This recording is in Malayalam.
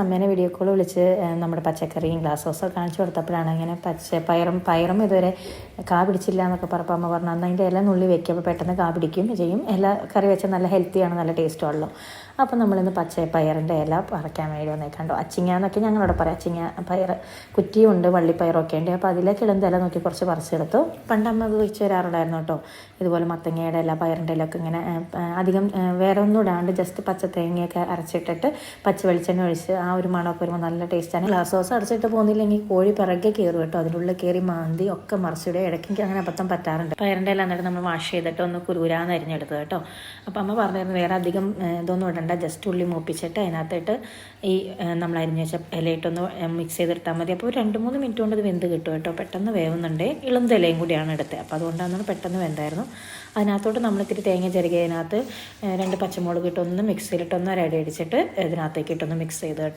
അമ്മേനെ വീഡിയോ കോൾ വിളിച്ച് നമ്മുടെ പച്ചക്കറിയും ഗ്ലാസ് ഹൗസൊക്കെ കാണിച്ചു കൊടുത്തപ്പോഴാണ് ഇങ്ങനെ പയറും ഇതുവരെ കാ പിടിച്ചില്ല എന്നൊക്കെ പറഞ്ഞപ്പോൾ അമ്മ പറഞ്ഞു അന്ന് അതിൻ്റെ ഇല നുള്ളി വെക്കും, അപ്പോൾ പെട്ടെന്ന് കാ പിടിക്കും ചെയ്യും. ഇല കറി വെച്ചാൽ നല്ല ഹെൽത്തിയാണ്, നല്ല ടേസ്റ്റുമാണല്ലോ. അപ്പോൾ നമ്മളിന്ന് പയറിൻ്റെ ഇല പറിക്കാൻ വേണ്ടി വന്നേ കണ്ടോ. അച്ചിങ്ങ എന്നൊക്കെ ഞങ്ങളവിടെ പറയാം. അച്ചിങ്ങ പയർ കുറ്റിയുണ്ട്, വള്ളിപ്പയറൊക്കെ ഉണ്ട്. അപ്പോൾ അതിലേക്ക് ഇളന്ത ഇല നോക്കി കുറച്ച് പറിച്ചെടുത്തു. പണ്ട് അമ്മ ഉപയോഗിച്ച് വരാറുണ്ടായിരുന്നു കേട്ടോ. ഇതുപോലെ മത്തങ്ങയുടെ ഇല, പയറിൻ്റെ ഇല ഒക്കെ ഇങ്ങനെ അധികം വേറെ ഒന്നും ഇടാണ്ട് ജസ്റ്റ് പച്ച തേങ്ങയൊക്കെ അരച്ചിട്ടിട്ട് പച്ച വെളിച്ചെണ്ണ ഒഴിച്ച് ആ ഒരു മണമൊക്കെ വരുമ്പോൾ നല്ല ടേസ്റ്റാണ്. ഗ്ലാസ് ഹൗസ് അടച്ചിട്ട് പോകുന്നില്ലെങ്കിൽ കോഴി പിറകെ കയറും കേട്ടോ. അതിനുള്ളിൽ കയറി മാന്തി ഒക്കെ മറിച്ചിടുക. ഇടയ്ക്ക് അങ്ങനെ അബദ്ധം പറ്റാറുണ്ട്. പയറിൻ്റെ ഇല എന്നിട്ട് നമ്മൾ വാഷ് ചെയ്തിട്ട് ഒന്ന് കുരുകുരാന്ന് അരിഞ്ഞെടുത്തത് കേട്ടോ. അപ്പോൾ അമ്മ പറഞ്ഞിരുന്നു വേറെ അധികം ഇതൊന്നും ഇടണ്ട, ജസ്റ്റ് ഉള്ളി മൂപ്പിച്ചിട്ട് അതിനകത്തിട്ട് ഈ നമ്മൾ അരിഞ്ഞ് വെച്ച ഇലയിട്ടൊന്ന് മിക്സ് ചെയ്തിട്ടാൽ മതി. അപ്പോൾ 2-3 മിനിറ്റ് കൊണ്ട് ഇത് വെന്ത് കിട്ടും കേട്ടോ. പെട്ടെന്ന് വേവുന്നുണ്ട്. ഇളന്ത ഇലയും കൂടിയാണ് എടുത്തത്, അപ്പോൾ അതുകൊണ്ടാണ് പെട്ടെന്ന് വെന്തായിരുന്നു. അതിനകത്തോട്ട് നമ്മൾ ഇത്തിരി തേങ്ങ ചിരകി അതിനകത്ത് 2 പച്ചമുളക് ഇട്ടൊന്ന് മിക്സിയിലിട്ടൊന്ന് അടി അടിച്ചിട്ട് ഇതിനകത്തേക്ക് ഇട്ടൊന്ന് മിക്സ് ചെയ്ത്